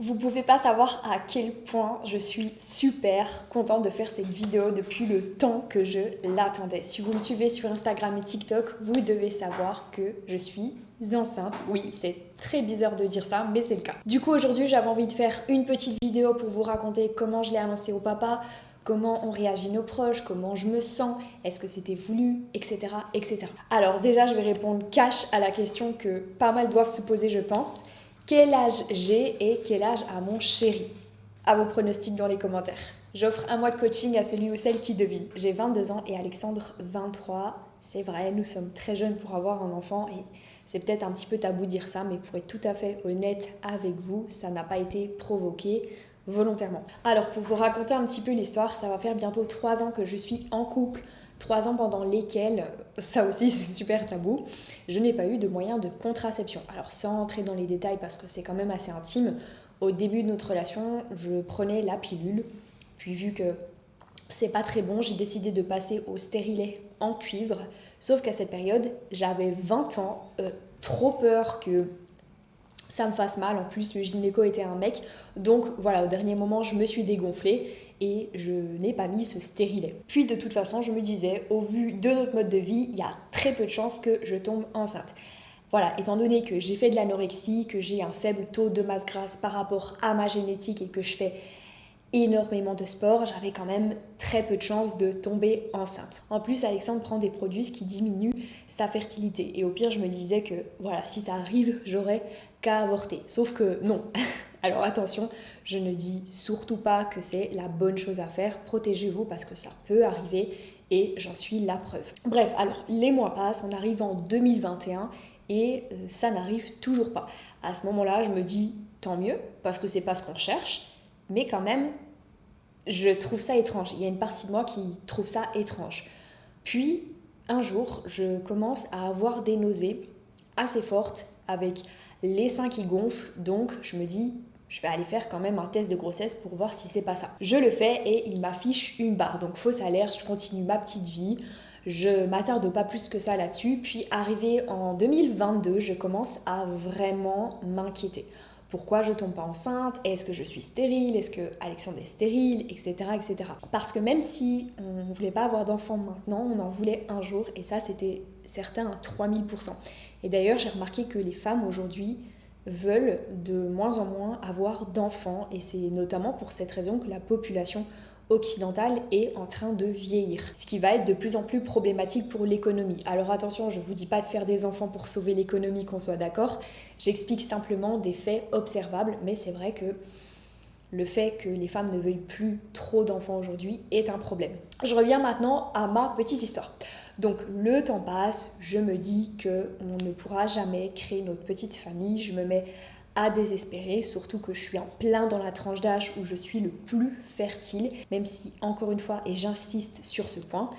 Vous pouvez pas savoir à quel point je suis super contente de faire cette vidéo depuis le temps que je l'attendais. Si vous me suivez sur Instagram et TikTok, vous devez savoir que je suis enceinte. Oui, c'est très bizarre de dire ça, mais c'est le cas. Du coup, aujourd'hui, j'avais envie de faire une petite vidéo pour vous raconter comment je l'ai annoncé au papa, comment on réagit nos proches, comment je me sens, est-ce que c'était voulu, etc., etc. Alors déjà, je vais répondre cash à la question que pas mal doivent se poser, je pense. Quel âge j'ai et quel âge a mon chéri? À vos pronostics dans les commentaires. J'offre un mois de coaching à celui ou celle qui devine. J'ai 22 ans et Alexandre 23. C'est vrai, nous sommes très jeunes pour avoir un enfant et c'est peut-être un petit peu tabou de dire ça, mais pour être tout à fait honnête avec vous, ça n'a pas été provoqué volontairement. Alors pour vous raconter un petit peu l'histoire, ça va faire bientôt 3 ans que je suis en couple. 3 ans pendant lesquels, ça aussi c'est super tabou, je n'ai pas eu de moyen de contraception. Alors sans entrer dans les détails parce que c'est quand même assez intime, au début de notre relation, je prenais la pilule, puis vu que c'est pas très bon, j'ai décidé de passer au stérilet en cuivre, sauf qu'à cette période, j'avais 20 ans, trop peur que ça me fasse mal. En plus, le gynéco était un mec. Donc voilà, au dernier moment, je me suis dégonflée et je n'ai pas mis ce stérilet. Puis de toute façon, je me disais, au vu de notre mode de vie, il y a très peu de chances que je tombe enceinte. Voilà, étant donné que j'ai fait de l'anorexie, que j'ai un faible taux de masse grasse par rapport à ma génétique et que je fais énormément de sport, j'avais quand même très peu de chances de tomber enceinte. En plus, Alexandre prend des produits qui diminuent sa fertilité. Et au pire, je me disais que voilà, si ça arrive, j'aurais qu'à avorter. Sauf que non. Alors attention, je ne dis surtout pas que c'est la bonne chose à faire. Protégez-vous parce que ça peut arriver et j'en suis la preuve. Bref, alors les mois passent, on arrive en 2021 et ça n'arrive toujours pas. À ce moment-là, je me dis tant mieux parce que c'est pas ce qu'on cherche. Mais quand même, je trouve ça étrange. Il y a une partie de moi qui trouve ça étrange. Puis, un jour, je commence à avoir des nausées assez fortes avec les seins qui gonflent. Donc, je me dis, je vais aller faire quand même un test de grossesse pour voir si c'est pas ça. Je le fais et il m'affiche une barre. Donc, fausse alerte, je continue ma petite vie. Je m'attarde pas plus que ça là-dessus. Puis, arrivé en 2022, je commence à vraiment m'inquiéter. Pourquoi je tombe pas enceinte? Est-ce que je suis stérile? Est-ce que Alexandre est stérile? Etc. etc. Parce que même si on ne voulait pas avoir d'enfant maintenant, on en voulait un jour et ça c'était certain à 3000%. Et d'ailleurs j'ai remarqué que les femmes aujourd'hui veulent de moins en moins avoir d'enfants et c'est notamment pour cette raison que la population occidentale est en train de vieillir, ce qui va être de plus en plus problématique pour l'économie. Alors attention, je ne vous dis pas de faire des enfants pour sauver l'économie, qu'on soit d'accord, j'explique simplement des faits observables, mais c'est vrai que le fait que les femmes ne veuillent plus trop d'enfants aujourd'hui est un problème. Je reviens maintenant à ma petite histoire. Donc le temps passe, je me dis qu'on ne pourra jamais créer notre petite famille, je me mets à désespérer, surtout que je suis en plein dans la tranche d'âge où je suis le plus fertile, même si encore une fois, et j'insiste sur ce point,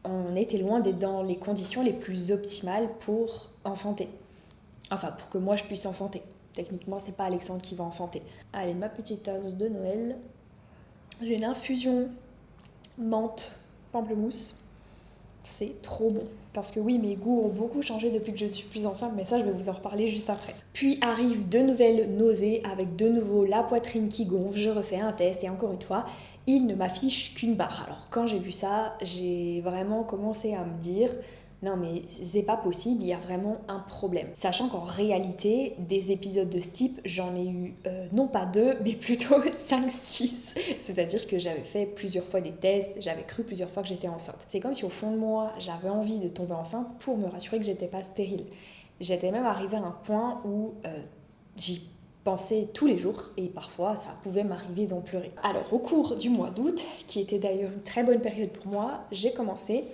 on était loin d'être dans les conditions les plus optimales pour enfanter. Enfin, pour que moi je puisse enfanter. Techniquement, c'est pas Alexandre qui va enfanter. Allez, ma petite tasse de Noël. J'ai une infusion menthe pamplemousse. C'est trop bon. Parce que oui, mes goûts ont beaucoup changé depuis que je ne suis plus enceinte, mais ça, je vais vous en reparler juste après. Puis arrivent de nouvelles nausées, avec de nouveau la poitrine qui gonfle, je refais un test, et encore une fois, il ne m'affiche qu'une barre. Alors quand j'ai vu ça, j'ai vraiment commencé à me dire... Non mais c'est pas possible, il y a vraiment un problème. Sachant qu'en réalité, des épisodes de ce type, j'en ai eu non pas 2, mais plutôt 5, 6. C'est-à-dire que j'avais fait plusieurs fois des tests, j'avais cru plusieurs fois que j'étais enceinte. C'est comme si au fond de moi, j'avais envie de tomber enceinte pour me rassurer que j'étais pas stérile. J'étais même arrivée à un point où j'y pensais tous les jours et parfois ça pouvait m'arriver d'en pleurer. Alors au cours du mois d'août, qui était d'ailleurs une très bonne période pour moi, j'ai commencé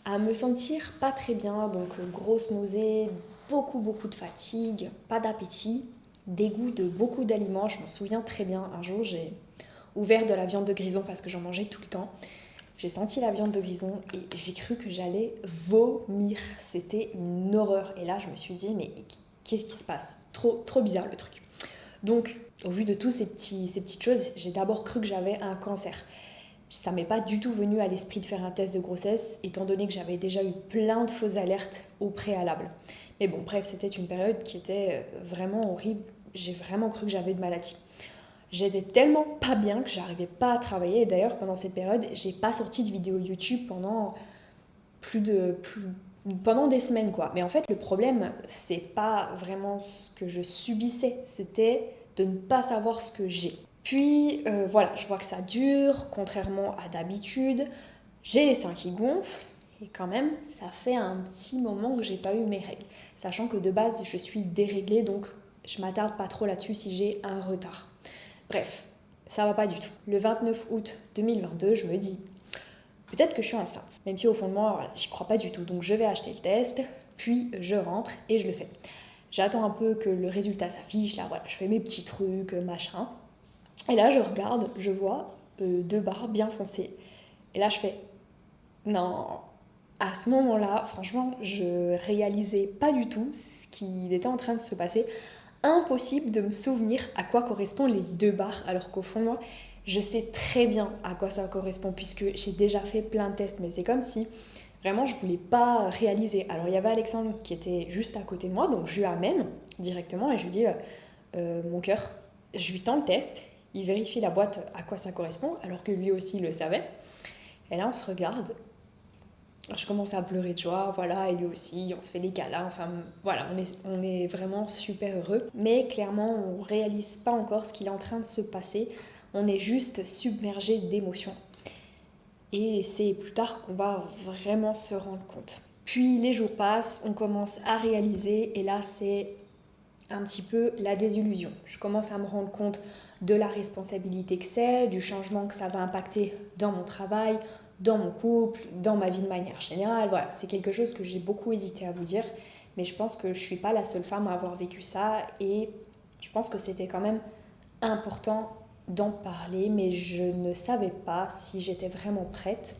à me sentir pas très bien, donc grosse nausée, beaucoup de fatigue, pas d'appétit, dégoût de beaucoup d'aliments. Je m'en souviens très bien, un jour j'ai ouvert de la viande de grison parce que j'en mangeais tout le temps. J'ai senti la viande de grison et j'ai cru que j'allais vomir, c'était une horreur. Et là je me suis dit mais qu'est-ce qui se passe? Trop bizarre le truc. Donc au vu de toutes ces petites choses, j'ai d'abord cru que j'avais un cancer. Ça m'est pas du tout venu à l'esprit de faire un test de grossesse, étant donné que j'avais déjà eu plein de fausses alertes au préalable. Mais bon, bref, c'était une période qui était vraiment horrible j'ai vraiment cru que j'avais une maladie. J'étais tellement pas bien que j'arrivais pas à travailler. Et d'ailleurs, pendant cette période, j'ai pas sorti de vidéo YouTube pendant pendant des semaines, quoi. Mais en fait, le problème, c'est pas vraiment ce que je subissais, c'était de ne pas savoir ce que j'ai. Puis voilà, je vois que ça dure, contrairement à d'habitude. J'ai les seins qui gonflent, et quand même, ça fait un petit moment que j'ai pas eu mes règles. Sachant que de base, je suis déréglée, donc je m'attarde pas trop là-dessus si j'ai un retard. Bref, ça va pas du tout. Le 29 août 2022, je me dis, peut-être que je suis enceinte. Même si au fond de moi, voilà, j'y crois pas du tout. Donc je vais acheter le test, puis je rentre et je le fais. J'attends un peu que le résultat s'affiche, là voilà, je fais mes petits trucs, machin. Et là je regarde, je vois 2 barres bien foncées. Et là je fais, non. À ce moment-là, franchement, je réalisais pas du tout ce qui était en train de se passer. Impossible de me souvenir à quoi correspondent les 2 barres, alors qu'au fond de moi, je sais très bien à quoi ça correspond puisque j'ai déjà fait plein de tests, mais c'est comme si vraiment je voulais pas réaliser. Alors il y avait Alexandre qui était juste à côté de moi, donc je lui amène directement et je lui dis mon cœur, je lui tends le test, il vérifie la boîte à quoi ça correspond, alors que lui aussi le savait. Et là on se regarde. Je commence à pleurer de joie, voilà, et lui aussi, on se fait des câlins, enfin voilà, on est vraiment super heureux. Mais clairement, on ne réalise pas encore ce qu'il est en train de se passer, on est juste submergé d'émotions. Et c'est plus tard qu'on va vraiment se rendre compte. Puis les jours passent, on commence à réaliser, et là c'est un petit peu la désillusion. Je commence à me rendre compte de la responsabilité que c'est, du changement que ça va impacter dans mon travail, dans mon couple, dans ma vie de manière générale. Voilà, c'est quelque chose que j'ai beaucoup hésité à vous dire, mais je pense que je ne suis pas la seule femme à avoir vécu ça et je pense que c'était quand même important d'en parler, mais je ne savais pas si j'étais vraiment prête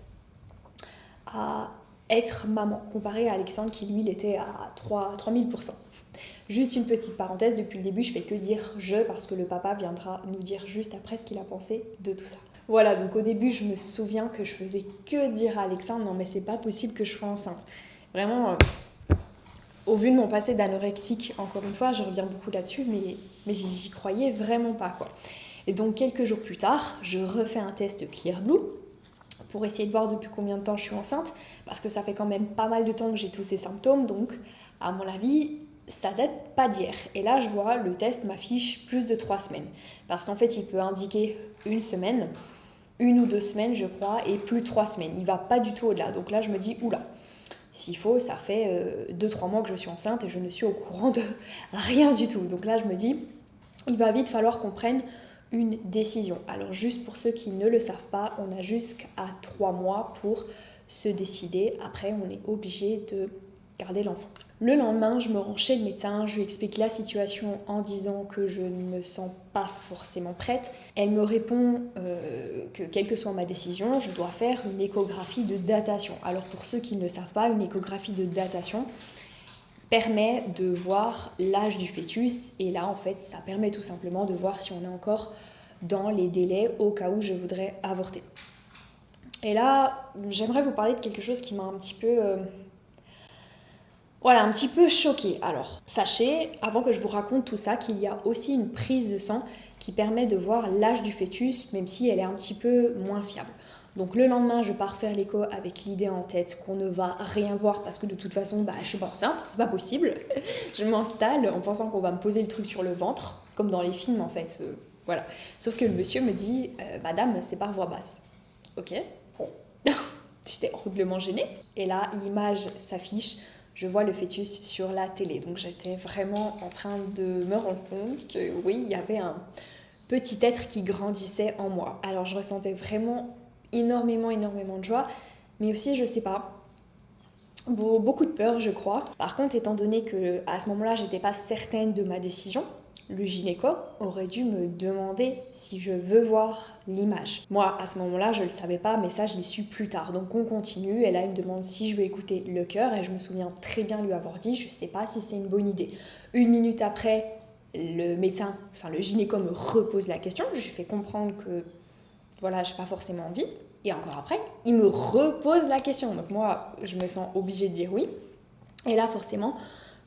à être maman, comparé à Alexandre qui lui, il était à 3000%. Juste une petite parenthèse, depuis le début, je fais que dire je parce que le papa viendra nous dire juste après ce qu'il a pensé de tout ça. Voilà, donc au début, je me souviens que je faisais que dire à Alexandre non mais c'est pas possible que je sois enceinte. Vraiment, au vu de mon passé d'anorexique, encore une fois, je reviens beaucoup là-dessus, mais j'y croyais vraiment pas, quoi. Et donc quelques jours plus tard, je refais un test Clearblue pour essayer de voir depuis combien de temps je suis enceinte, parce que ça fait quand même pas mal de temps que j'ai tous ces symptômes, donc à mon avis, ça date pas d'hier. Et là, je vois, le test m'affiche plus de 3 semaines. Parce qu'en fait, il peut indiquer 1 semaine, 1 ou 2 semaines, je crois, et plus 3 semaines. Il va pas du tout au-delà. Donc là, je me dis, oula, s'il faut, ça fait 2-3 mois que je suis enceinte et je ne suis au courant de rien du tout. Donc là, je me dis, il va vite falloir qu'on prenne une décision. Alors juste pour ceux qui ne le savent pas, on a jusqu'à 3 mois pour se décider. Après, on est obligé de garder l'enfant. Le lendemain, je me rends chez le médecin, je lui explique la situation en disant que je ne me sens pas forcément prête. Elle me répond que quelle que soit ma décision, je dois faire une échographie de datation. Alors pour ceux qui ne le savent pas, une échographie de datation permet de voir l'âge du fœtus et là en fait ça permet tout simplement de voir si on est encore dans les délais au cas où je voudrais avorter. Et là, j'aimerais vous parler de quelque chose qui m'a un petit peu... un petit peu choquée. Alors, sachez, avant que je vous raconte tout ça, qu'il y a aussi une prise de sang qui permet de voir l'âge du fœtus, même si elle est un petit peu moins fiable. Donc le lendemain, je pars faire l'écho avec l'idée en tête qu'on ne va rien voir parce que de toute façon, je suis pas enceinte, c'est pas possible. Je m'installe en pensant qu'on va me poser le truc sur le ventre, comme dans les films en fait. Voilà. Sauf que le monsieur me dit, madame, c'est par voix basse. Ok, bon. J'étais horriblement gênée. Et là, l'image s'affiche. Je vois le fœtus sur la télé. Donc j'étais vraiment en train de me rendre compte que oui, il y avait un petit être qui grandissait en moi. Alors je ressentais vraiment énormément de joie, mais aussi, je sais pas, beaucoup de peur, je crois. Par contre, étant donné que à ce moment-là, j'étais pas certaine de ma décision, le gynéco aurait dû me demander si je veux voir l'image. Moi, à ce moment-là, je le savais pas, mais ça, je l'ai su plus tard. Donc, on continue. Et là, il me demande si je veux écouter le cœur. Et je me souviens très bien lui avoir dit, je sais pas si c'est une bonne idée. 1 minute après, le médecin, le gynéco me repose la question. Je lui fais comprendre que, voilà, j'ai pas forcément envie. Et encore après, il me repose la question. Donc moi, je me sens obligée de dire oui. Et là, forcément,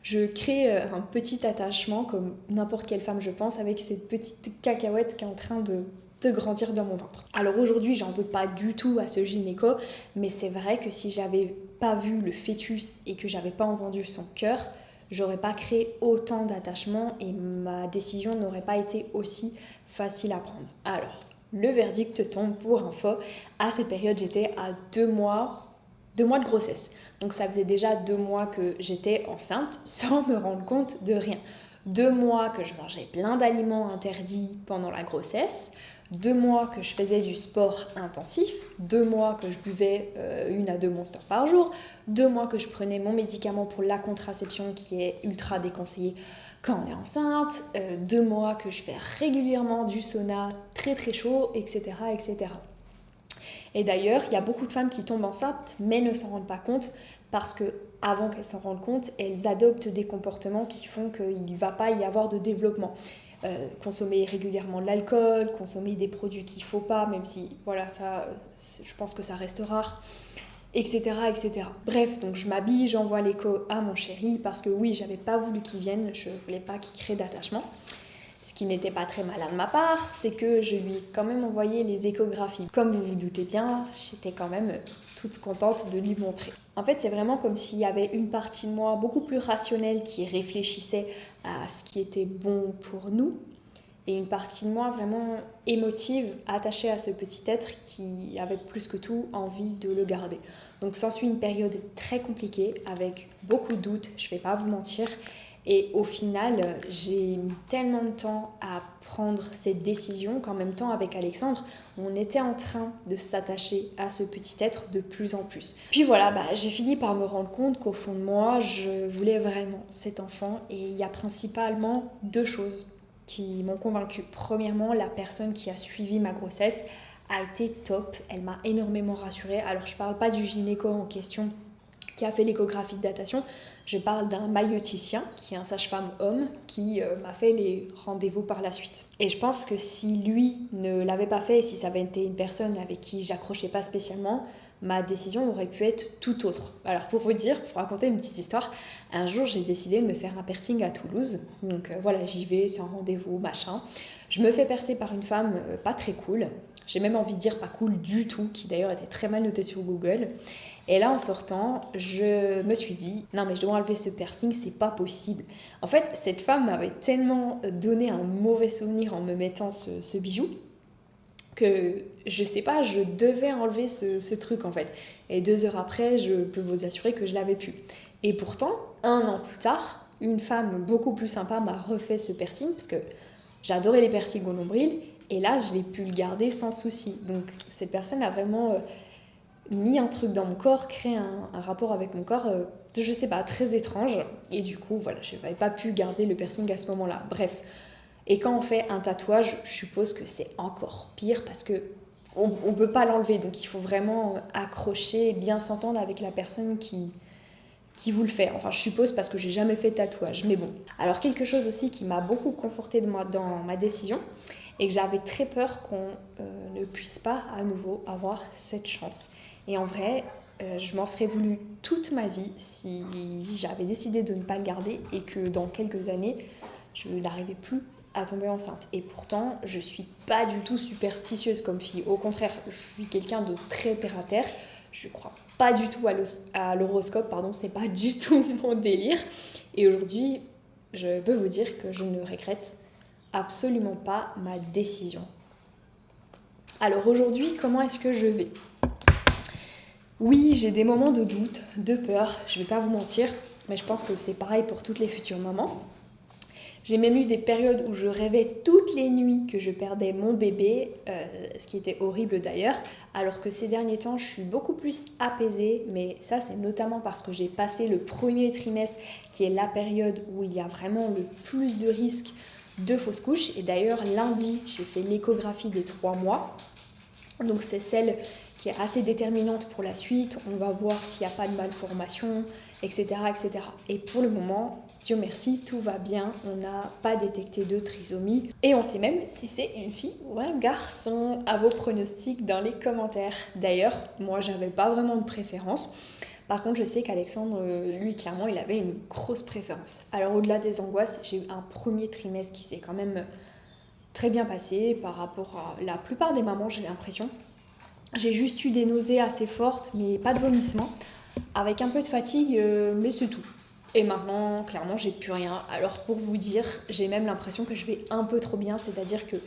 je crée un petit attachement, comme n'importe quelle femme je pense, avec cette petite cacahuète qui est en train de grandir dans mon ventre. Alors aujourd'hui, j'en veux pas du tout à ce gynéco, mais c'est vrai que si j'avais pas vu le fœtus et que j'avais pas entendu son cœur, j'aurais pas créé autant d'attachement et ma décision n'aurait pas été aussi facile à prendre. Alors, le verdict tombe pour info. À cette période, j'étais à 2 mois de grossesse. Donc ça faisait déjà 2 mois que j'étais enceinte sans me rendre compte de rien. 2 mois que je mangeais plein d'aliments interdits pendant la grossesse. 2 mois que je faisais du sport intensif, 2 mois que je buvais 1 à 2 Monsters par jour, 2 mois que je prenais mon médicament pour la contraception qui est ultra déconseillé quand on est enceinte, 2 mois que je fais régulièrement du sauna très très chaud, etc. etc. Et d'ailleurs, il y a beaucoup de femmes qui tombent enceintes mais ne s'en rendent pas compte parce que avant qu'elles s'en rendent compte, elles adoptent des comportements qui font qu'il ne va pas y avoir de développement. Consommer régulièrement de l'alcool, consommer des produits qu'il ne faut pas, même si voilà, ça, je pense que ça reste rare, etc., etc. Bref, donc je m'habille, j'envoie l'écho à mon chéri parce que oui, j'avais pas voulu qu'il vienne, je voulais pas qu'il crée d'attachement. Ce qui n'était pas très malin de ma part, c'est que je lui ai quand même envoyé les échographies. Comme vous vous doutez bien, j'étais quand même toute contente de lui montrer. En fait, c'est vraiment comme s'il y avait une partie de moi beaucoup plus rationnelle qui réfléchissait à ce qui était bon pour nous et une partie de moi vraiment émotive, attachée à ce petit être qui avait plus que tout envie de le garder. Donc s'ensuit une période très compliquée avec beaucoup de doutes, je vais pas vous mentir. Et au final, j'ai mis tellement de temps à prendre cette décision qu'en même temps, avec Alexandre, on était en train de s'attacher à ce petit être de plus en plus. Puis voilà, j'ai fini par me rendre compte qu'au fond de moi, je voulais vraiment cet enfant. Et il y a principalement 2 choses qui m'ont convaincue. Premièrement, la personne qui a suivi ma grossesse a été top. Elle m'a énormément rassurée. Alors, je parle pas du gynéco en question qui a fait l'échographie de datation. Je parle d'un maïeuticien, qui est un sage-femme homme, qui m'a fait les rendez-vous par la suite. Et je pense que si lui ne l'avait pas fait, et si ça avait été une personne avec qui j'accrochais pas spécialement, ma décision aurait pu être tout autre. Alors pour vous dire, pour raconter une petite histoire, un jour j'ai décidé de me faire un piercing à Toulouse. Donc voilà, j'y vais, c'est un rendez-vous, machin. Je me fais percer par une femme pas très cool. J'ai même envie de dire pas cool du tout, qui d'ailleurs était très mal notée sur Google. Et là, en sortant, je me suis dit, non mais je dois enlever ce piercing, c'est pas possible. En fait, cette femme m'avait tellement donné un mauvais souvenir en me mettant ce bijou que, je sais pas, je devais enlever ce truc en fait. Et 2 heures après, je peux vous assurer que je l'avais pu. Et pourtant, 1 an plus tard, une femme beaucoup plus sympa m'a refait ce piercing, parce que j'adorais les piercings au nombril, et là, je l'ai pu le garder sans souci. Donc, cette personne a vraiment mis un truc dans mon corps, créé un rapport avec mon corps, je sais pas, très étrange. Et du coup, voilà, je n'avais pas pu garder le piercing à ce moment-là. Bref. Et quand on fait un tatouage, je suppose que c'est encore pire parce que on peut pas l'enlever. Donc, il faut vraiment accrocher, bien s'entendre avec la personne qui vous le fait. Enfin, je suppose parce que j'ai jamais fait de tatouage. Mais bon. Alors, quelque chose aussi qui m'a beaucoup confortée dans ma décision, et que j'avais très peur qu'on ne puisse pas à nouveau avoir cette chance. Et en vrai, je m'en serais voulu toute ma vie si j'avais décidé de ne pas le garder et que dans quelques années, je n'arrivais plus à tomber enceinte. Et pourtant, je suis pas du tout superstitieuse comme fille. Au contraire, je suis quelqu'un de très terre-à-terre. Je crois pas du tout à l'horoscope, pardon, c'est pas du tout mon délire. Et aujourd'hui, je peux vous dire que je ne regrette absolument pas ma décision. Alors aujourd'hui, comment est-ce que je vais ? Oui, j'ai des moments de doute, de peur, je vais pas vous mentir, mais je pense que c'est pareil pour toutes les futures mamans. J'ai même eu des périodes où je rêvais toutes les nuits que je perdais mon bébé, ce qui était horrible d'ailleurs, alors que ces derniers temps, je suis beaucoup plus apaisée, mais ça c'est notamment parce que j'ai passé le premier trimestre, qui est la période où il y a vraiment le plus de risques de fausses couches. Et d'ailleurs, lundi, j'ai fait l'échographie des 3 mois, donc c'est celle qui est assez déterminante pour la suite. On va voir s'il n'y a pas de malformation, etc., etc. Et pour le moment, Dieu merci, tout va bien. On n'a pas détecté de trisomie. Et on sait même si c'est une fille ou un garçon. À vos pronostics dans les commentaires. D'ailleurs, moi, j'avais pas vraiment de préférence. Par contre, je sais qu'Alexandre, lui, clairement, il avait une grosse préférence. Alors, au-delà des angoisses, j'ai eu un premier trimestre qui s'est quand même très bien passé par rapport à la plupart des mamans, j'ai l'impression. J'ai juste eu des nausées assez fortes, mais pas de vomissement, avec un peu de fatigue, mais c'est tout. Et maintenant, clairement, j'ai plus rien. Alors pour vous dire, j'ai même l'impression que je vais un peu trop bien, c'est-à-dire que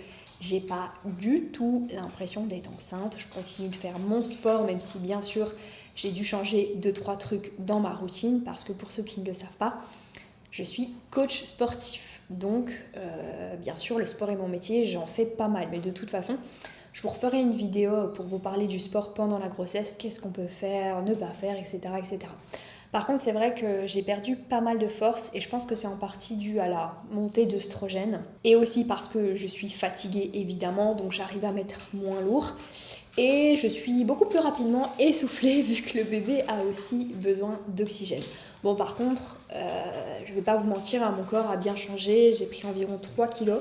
j'ai pas du tout l'impression d'être enceinte. Je continue de faire mon sport, même si bien sûr j'ai dû changer 2-3 trucs dans ma routine, parce que pour ceux qui ne le savent pas, je suis coach sportif. Donc, bien sûr, le sport est mon métier, j'en fais pas mal. Mais de toute façon, je vous referai une vidéo pour vous parler du sport pendant la grossesse, qu'est-ce qu'on peut faire, ne pas faire, etc., etc. Par contre, c'est vrai que j'ai perdu pas mal de force et je pense que c'est en partie dû à la montée d'œstrogène et aussi parce que je suis fatiguée évidemment, donc j'arrive à mettre moins lourd et je suis beaucoup plus rapidement essoufflée vu que le bébé a aussi besoin d'oxygène. Bon, par contre, je vais pas vous mentir, hein, mon corps a bien changé, j'ai pris environ 3 kilos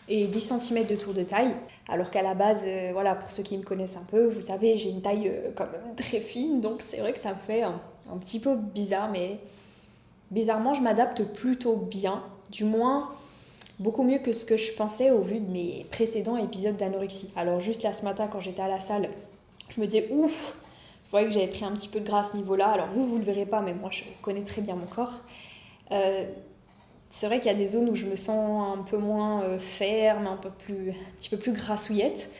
et 10 cm de tour de taille, alors qu'à la base, voilà, pour ceux qui me connaissent un peu, vous savez, j'ai une taille quand même très fine, donc c'est vrai que ça me fait un petit peu bizarre, mais bizarrement, je m'adapte plutôt bien, du moins beaucoup mieux que ce que je pensais au vu de mes précédents épisodes d'anorexie. Alors juste là ce matin, quand j'étais à la salle, je me disais ouf, je voyais que j'avais pris un petit peu de gras à ce niveau-là. Alors vous le verrez pas, mais moi je connais très bien mon corps. C'est vrai qu'il y a des zones où je me sens un peu moins ferme, un petit peu plus grassouillette.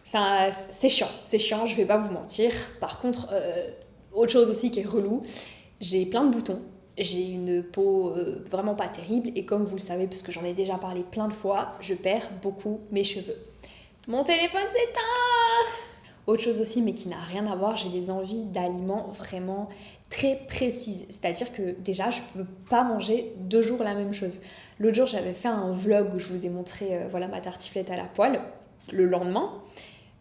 C'est chiant, je vais pas vous mentir. Par contre, autre chose aussi qui est relou, j'ai plein de boutons. J'ai une peau vraiment pas terrible et comme vous le savez, parce que j'en ai déjà parlé plein de fois, je perds beaucoup mes cheveux. Mon téléphone s'éteint! Autre chose aussi, mais qui n'a rien à voir, j'ai des envies d'aliments vraiment très précises. C'est-à-dire que déjà, je peux pas manger 2 jours la même chose. L'autre jour, j'avais fait un vlog où je vous ai montré voilà, ma tartiflette à la poêle. Le lendemain,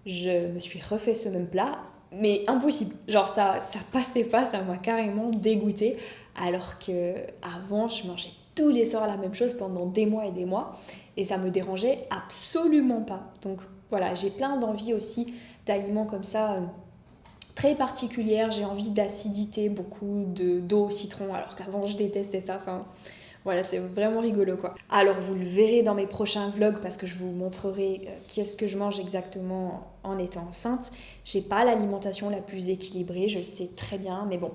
je me suis refait ce même plat, mais impossible. Genre ça passait pas, ça m'a carrément dégoûtée. Alors que avant, je mangeais tous les soirs la même chose pendant des mois et ça me dérangeait absolument pas. Donc voilà, j'ai plein d'envies aussi d'aliments comme ça très particulières. J'ai envie d'acidité, beaucoup d'eau, citron, alors qu'avant je détestais ça. Enfin, voilà, c'est vraiment rigolo quoi. Alors vous le verrez dans mes prochains vlogs parce que je vous montrerai qu'est-ce que je mange exactement en étant enceinte. J'ai pas l'alimentation la plus équilibrée, je le sais très bien, mais bon,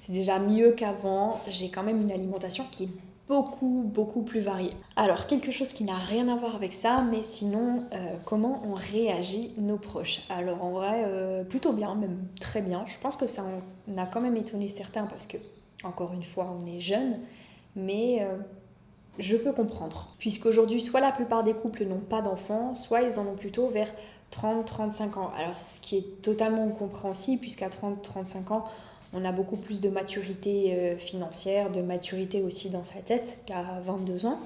c'est déjà mieux qu'avant. J'ai quand même une alimentation qui est beaucoup plus variée. Alors quelque chose qui n'a rien à voir avec ça, mais sinon comment on réagit nos proches. Alors en vrai plutôt bien, même très bien. Je pense que ça en a quand même étonné certains parce que encore une fois on est jeune, mais je peux comprendre. Puisqu'aujourd'hui soit la plupart des couples n'ont pas d'enfants, soit ils en ont plutôt vers 30-35 ans. Alors ce qui est totalement compréhensible puisqu'à 30-35 ans on a beaucoup plus de maturité financière, de maturité aussi dans sa tête qu'à 22 ans.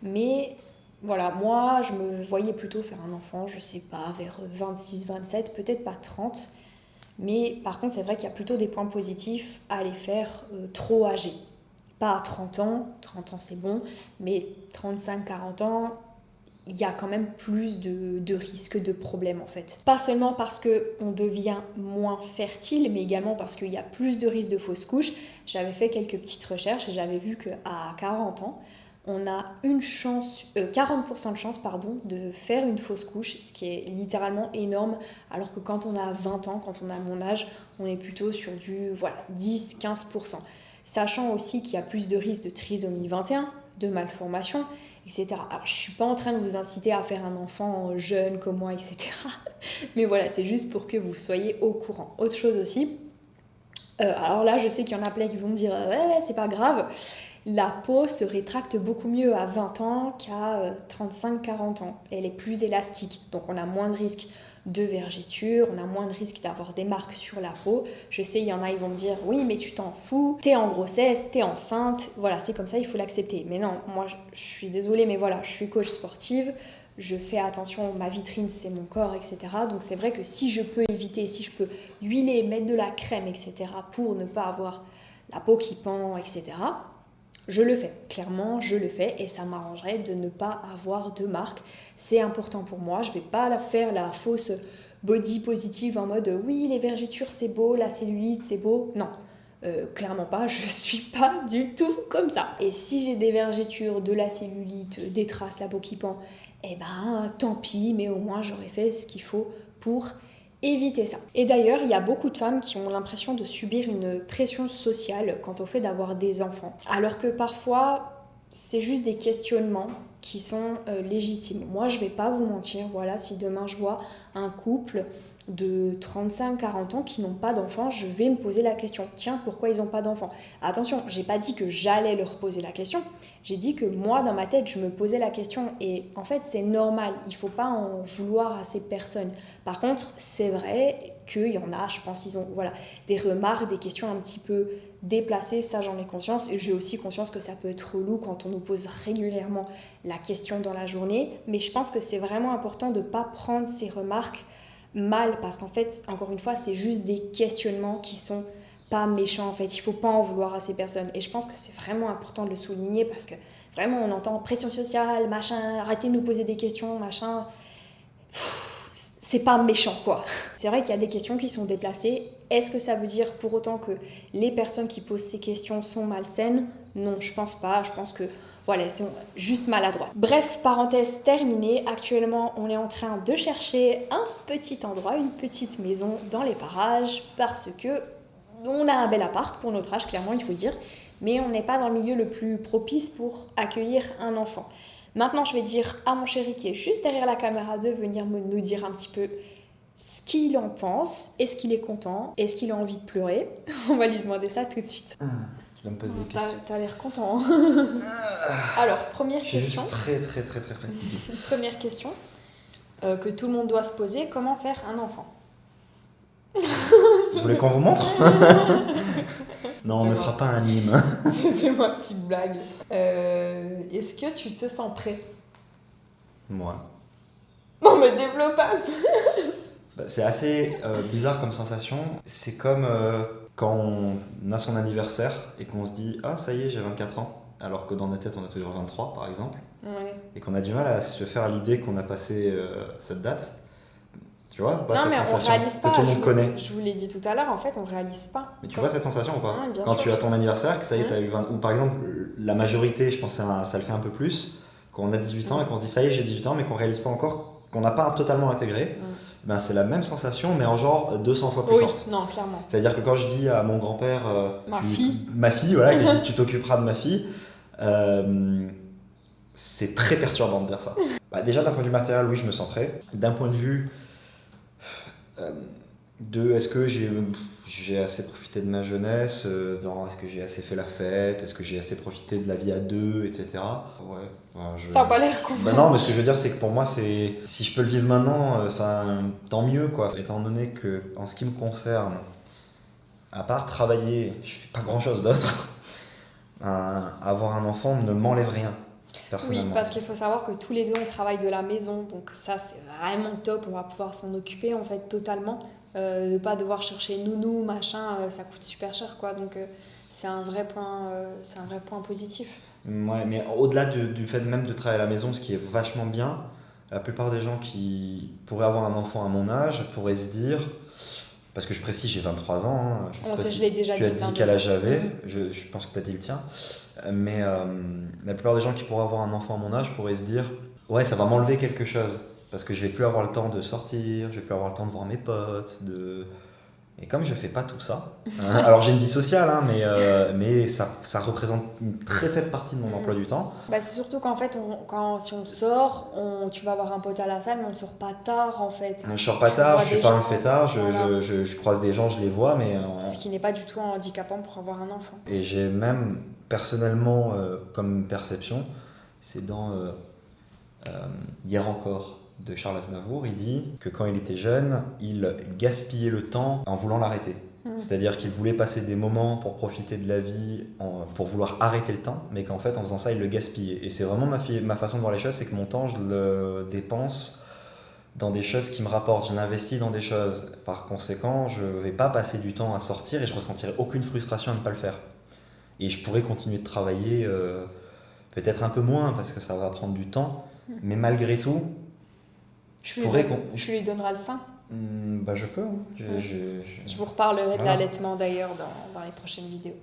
Mais voilà, moi, je me voyais plutôt faire un enfant, je sais pas, vers 26-27, peut-être pas 30. Mais par contre, c'est vrai qu'il y a plutôt des points positifs à les faire trop âgés. Pas à 30 ans c'est bon, mais 35-40 ans, il y a quand même plus de risques, de problèmes en fait. Pas seulement parce qu'on devient moins fertile, mais également parce qu'il y a plus de risques de fausses couches. J'avais fait quelques petites recherches et j'avais vu qu'à 40 ans, on a 40% de chance de faire une fausse couche, ce qui est littéralement énorme, alors que quand on a 20 ans, quand on a mon âge, on est plutôt sur du 10-15%. Sachant aussi qu'il y a plus de risques de trisomie 21, de malformation, etc. Alors, je ne suis pas en train de vous inciter à faire un enfant jeune comme moi, etc. Mais voilà, c'est juste pour que vous soyez au courant. Autre chose aussi, alors là, je sais qu'il y en a plein qui vont me dire « Ouais, c'est pas grave ». La peau se rétracte beaucoup mieux à 20 ans qu'à 35-40 ans. Elle est plus élastique, donc on a moins de risques de vergetures, on a moins de risques d'avoir des marques sur la peau. Je sais, il y en a, ils vont me dire « Oui, mais tu t'en fous, t'es en grossesse, t'es enceinte. » Voilà, c'est comme ça, il faut l'accepter. Mais non, moi, je suis désolée, mais voilà, je suis coach sportive. Je fais attention, ma vitrine c'est mon corps, etc. Donc c'est vrai que si je peux éviter, si je peux huiler, mettre de la crème, etc. pour ne pas avoir la peau qui pend, etc., je le fais, clairement je le fais et ça m'arrangerait de ne pas avoir de marque. C'est important pour moi, je ne vais pas faire la fausse body positive en mode oui, les vergetures c'est beau, la cellulite c'est beau. Non, clairement pas, je suis pas du tout comme ça. Et si j'ai des vergetures, de la cellulite, des traces, la peau qui pend, eh ben tant pis, mais au moins j'aurais fait ce qu'il faut pour éviter ça. Et d'ailleurs, il y a beaucoup de femmes qui ont l'impression de subir une pression sociale quant au fait d'avoir des enfants. Alors que parfois, c'est juste des questionnements qui sont légitimes. Moi, je vais pas vous mentir, voilà, si demain je vois un couple de 35-40 ans qui n'ont pas d'enfants, je vais me poser la question, tiens, pourquoi ils n'ont pas d'enfants? Attention, j'ai pas dit que j'allais leur poser la question, j'ai dit que moi, dans ma tête, je me posais la question et en fait, c'est normal, il faut pas en vouloir à ces personnes. Par contre, c'est vrai qu'il y en a, je pense, ils ont des remarques, des questions un petit peu déplacées, ça j'en ai conscience et j'ai aussi conscience que ça peut être relou quand on nous pose régulièrement la question dans la journée, mais je pense que c'est vraiment important de ne pas prendre ces remarques mal, parce qu'en fait, encore une fois, c'est juste des questionnements qui sont pas méchants, en fait. Il faut pas en vouloir à ces personnes. Et je pense que c'est vraiment important de le souligner, parce que vraiment, on entend pression sociale, machin, arrêtez de nous poser des questions, machin. C'est pas méchant, quoi. C'est vrai qu'il y a des questions qui sont déplacées. Est-ce que ça veut dire pour autant que les personnes qui posent ces questions sont malsaines? Non, je pense pas. Je pense que voilà, c'est juste maladroit. Bref, parenthèse terminée. Actuellement, on est en train de chercher un petit endroit, une petite maison dans les parages, parce que on a un bel appart pour notre âge, clairement, il faut dire, mais on n'est pas dans le milieu le plus propice pour accueillir un enfant. Maintenant, je vais dire à mon chéri qui est juste derrière la caméra de venir nous dire un petit peu ce qu'il en pense. Est-ce qu'il est content? Est-ce qu'il a envie de pleurer? On va lui demander ça tout de suite. Je me pose des questions. T'as l'air content. Hein. Alors, première question. Je suis juste très fatigué. Première question que tout le monde doit se poser, comment faire un enfant? Vous voulez qu'on vous montre? Non, on ne fera pas un mime. C'était ma petite blague. Est-ce que tu te sens prêt? Moi. Non, mais développe pas. C'est assez bizarre comme sensation. C'est comme quand on a son anniversaire et qu'on se dit « Ah, ça y est, j'ai 24 ans », alors que dans notre tête, on a toujours 23, par exemple. Ouais. Et qu'on a du mal à se faire l'idée qu'on a passé cette date. Tu vois, non, mais on réalise pas. Que tout le monde connaît. Je vous l'ai dit tout à l'heure, en fait, on réalise pas. Mais tu vois cette sensation ou pas? Ouais, quand sûr. tu as ton anniversaire, que ça y est, tu as eu 20... Ou par exemple, la majorité, je pense que ça le fait un peu plus, quand on a 18 ans et qu'on se dit ça y est, j'ai 18 ans, mais qu'on réalise pas encore, qu'on n'a pas totalement intégré. Ben, c'est la même sensation, mais en genre 200 fois plus forte. Non, clairement. C'est-à-dire que quand je dis à mon grand-père, ma fille, voilà, que je dis, tu t'occuperas de ma fille, c'est très perturbant de dire ça. Bah, déjà, d'un point de vue matériel, oui, je me sens prêt. D'un point de vue est-ce que j'ai assez profité de ma jeunesse, est-ce que j'ai assez fait la fête, est-ce que j'ai assez profité de la vie à deux, etc. Ouais. Ça n'a pas l'air convaincant. Bah non, mais ce que je veux dire, c'est que pour moi, si je peux le vivre maintenant, tant mieux, quoi. Étant donné que, en ce qui me concerne, à part travailler, je fais pas grand-chose d'autre. Avoir un enfant ne m'enlève rien. Oui, parce qu'il faut savoir que tous les deux on travaille de la maison, donc ça c'est vraiment top, on va pouvoir s'en occuper en fait totalement, ne pas devoir chercher nounou, machin, ça coûte super cher quoi, donc c'est un vrai point positif. Ouais, mais au-delà du fait même de travailler à la maison, ce qui est vachement bien, la plupart des gens qui pourraient avoir un enfant à mon âge pourraient se dire, parce que je précise, j'ai 23 ans, hein, je l'ai déjà dit. Tu as dit quel âge j'avais, je pense que tu as dit le tien. Mais la plupart des gens qui pourraient avoir un enfant à mon âge pourraient se dire ouais, ça va m'enlever quelque chose parce que je vais plus avoir le temps de sortir, je vais plus avoir le temps de voir mes potes, et comme je fais pas tout ça, alors j'ai une vie sociale, hein, mais ça représente une très faible partie de mon emploi du temps. Bah, c'est surtout qu'en fait, si on sort, tu vas avoir un pote à la salle, mais on sort pas tard en fait. Je sors pas tard, je suis pas un fêtard, je croise des gens, je les vois, mais... Ce qui n'est pas du tout handicapant pour avoir un enfant. Et j'ai même personnellement comme perception, c'est dans Hier encore de Charles Aznavour, il dit que quand il était jeune, il gaspillait le temps en voulant l'arrêter. C'est-à-dire qu'il voulait passer des moments pour profiter de la vie, pour vouloir arrêter le temps, mais qu'en fait en faisant ça il le gaspillait. Et c'est vraiment ma façon de voir les choses, c'est que mon temps je le dépense dans des choses qui me rapportent, je l'investis dans des choses. Par conséquent, je ne vais pas passer du temps à sortir et je ressentirai aucune frustration à ne pas le faire. Et je pourrais continuer de travailler peut-être un peu moins parce que ça va prendre du temps, mais malgré tout, tu lui donneras le sein. Bah je peux, hein. Je vous reparlerai de Voilà. l'allaitement d'ailleurs dans les prochaines vidéos.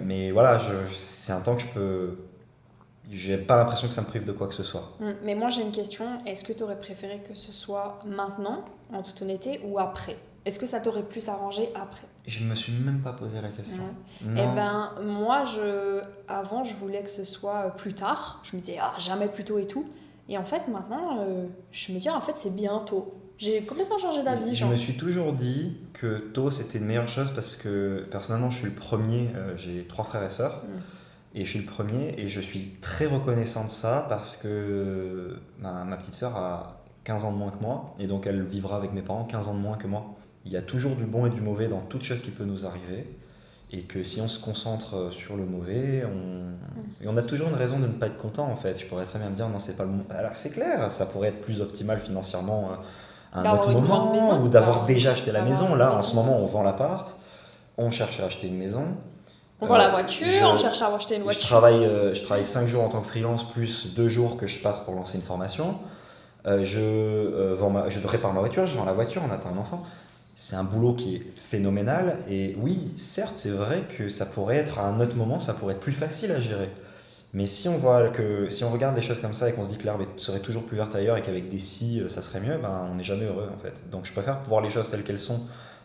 Mais voilà, c'est un temps que je peux. J'ai pas l'impression que ça me prive de quoi que ce soit. Mais moi j'ai une question, est-ce que tu aurais préféré que ce soit maintenant, en toute honnêteté, ou après? Est-ce que ça t'aurait plus arrangé après? Je me suis même pas posé la question. Eh ben, moi, avant, je voulais que ce soit plus tard. Je me disais, ah, jamais plus tôt et tout. Et en fait, maintenant, je me dis, en fait, c'est bientôt. J'ai complètement changé d'avis. Je me suis toujours dit que tôt c'était une meilleure chose parce que personnellement je suis le premier, j'ai 3 frères et sœurs et je suis le premier et je suis très reconnaissant de ça parce que ma petite sœur a 15 ans de moins que moi et donc elle vivra avec mes parents 15 ans de moins que moi. Il y a toujours du bon et du mauvais dans toute chose qui peut nous arriver et que si on se concentre sur le mauvais, et on a toujours une raison de ne pas être content en fait. Je pourrais très bien me dire non c'est pas le bon. Alors c'est clair, ça pourrait être plus optimal financièrement à un autre moment, maison, ou d'avoir déjà acheté la maison. Là, en maison. ce moment, on vend l'appart, on cherche à acheter une maison. On vend la voiture, on cherche à acheter une voiture. Je travaille 5 jours en tant que freelance, plus 2 jours que je passe pour lancer une formation. Je répare ma voiture, je vends la voiture, on attend un enfant. C'est un boulot qui est phénoménal. Et oui, certes, c'est vrai que ça pourrait être à un autre moment, ça pourrait être plus facile à gérer. Mais si on regarde des choses comme ça et qu'on se dit que l'herbe serait toujours plus verte ailleurs et qu'avec des si ça serait mieux, ben on n'est jamais heureux en fait. Donc je préfère voir les choses telles qu'elles sont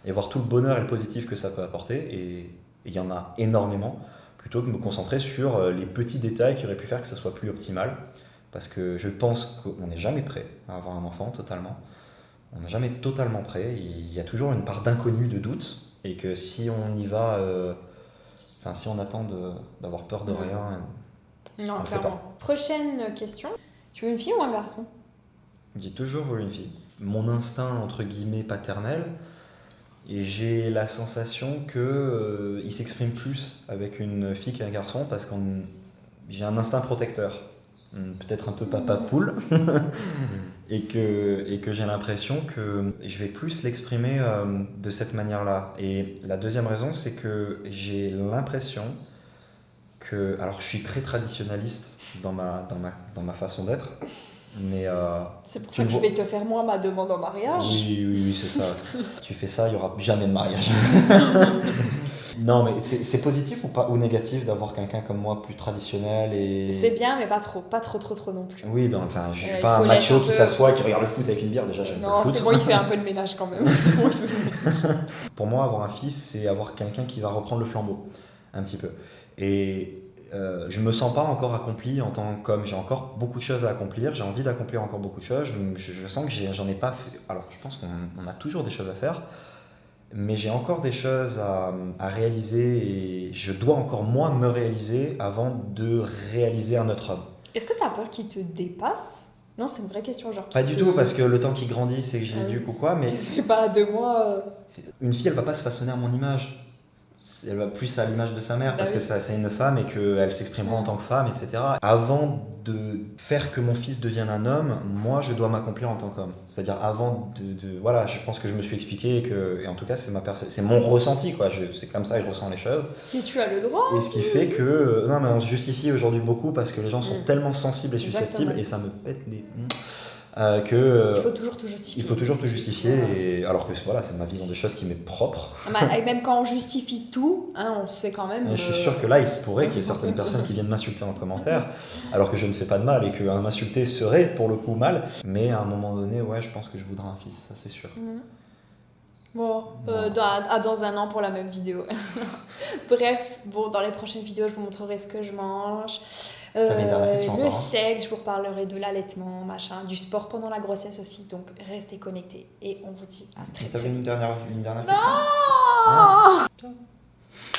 et voir tout le bonheur et le positif que ça peut apporter, et il y en a énormément, plutôt que de me concentrer sur les petits détails qui auraient pu faire que ça soit plus optimal. Parce que je pense qu'on n'est jamais prêt à avoir un enfant totalement. On n'est jamais totalement prêt. Il y a toujours une part d'inconnu, de doute, et que si on y va, si on attend d'avoir peur de rien. Non, clairement. Prochaine question. Tu veux une fille ou un garçon? J'ai toujours voulu une fille. Mon instinct, entre guillemets, paternel, et j'ai la sensation qu'il s'exprime plus avec une fille qu'un garçon parce que j'ai un instinct protecteur. Peut-être un peu papa poule. et que j'ai l'impression que je vais plus l'exprimer de cette manière-là. Et la deuxième raison, c'est que j'ai l'impression que... Alors, je suis très traditionnaliste dans ma façon d'être, mais... c'est pour ça que je vais te faire moi ma demande en mariage. Oui, c'est ça. Tu fais ça, il n'y aura jamais de mariage. Non, mais c'est positif ou pas, ou négatif d'avoir quelqu'un comme moi plus traditionnel et... C'est bien, mais pas trop non plus. Oui, je suis pas un macho qui s'assoit et qui regarde le foot avec une bière, déjà j'aime pas le foot. Non, c'est bon, il fait un peu de ménage quand même. Pour moi, avoir un fils, c'est avoir quelqu'un qui va reprendre le flambeau, un petit peu. Et je me sens pas encore accompli en tant qu'homme, j'ai encore beaucoup de choses à accomplir, j'ai envie d'accomplir encore beaucoup de choses, je sens que j'en ai pas fait... Alors, je pense qu'on a toujours des choses à faire, mais j'ai encore des choses à réaliser et je dois encore moi me réaliser avant de réaliser un autre homme. Est-ce que tu as peur qu'il te dépasse? Non, c'est une vraie question. Genre, pas du tout, parce que le temps qu'il grandit, c'est que je l'éduque ou quoi, mais... C'est pas 2 mois... Une fille, elle va pas se façonner à mon image. Elle va plus à l'image de sa mère, parce que c'est une femme et qu'elle s'exprimera en tant que femme, etc. Avant de faire que mon fils devienne un homme, moi, je dois m'accomplir en tant qu'homme. C'est-à-dire avant voilà, je pense que je me suis expliqué et en tout cas, c'est mon ressenti, quoi. C'est comme ça que je ressens les choses. Et tu as le droit. Et ce qui fait que... Non, mais on se justifie aujourd'hui beaucoup parce que les gens sont tellement sensibles et susceptibles, et ça me pète les... il faut toujours tout justifier. Il faut toujours tout justifier, et, alors que voilà, c'est ma vision des choses qui m'est propre. Et même quand on justifie tout, on se fait quand même... Je suis sûr que là, il se pourrait qu'il y ait certaines personnes qui viennent m'insulter en commentaire, alors que je ne fais pas de mal, et que m'insulter serait pour le coup mal. Mais à un moment donné, ouais, je pense que je voudrais un fils, ça c'est sûr. Bon, dans un an pour la même vidéo. Bref, dans les prochaines vidéos, je vous montrerai ce que je mange. Le sexe, je vous reparlerai de l'allaitement, machin, du sport pendant la grossesse aussi. Donc restez connectés et on vous dit à très vite. T'avais une dernière question? Non.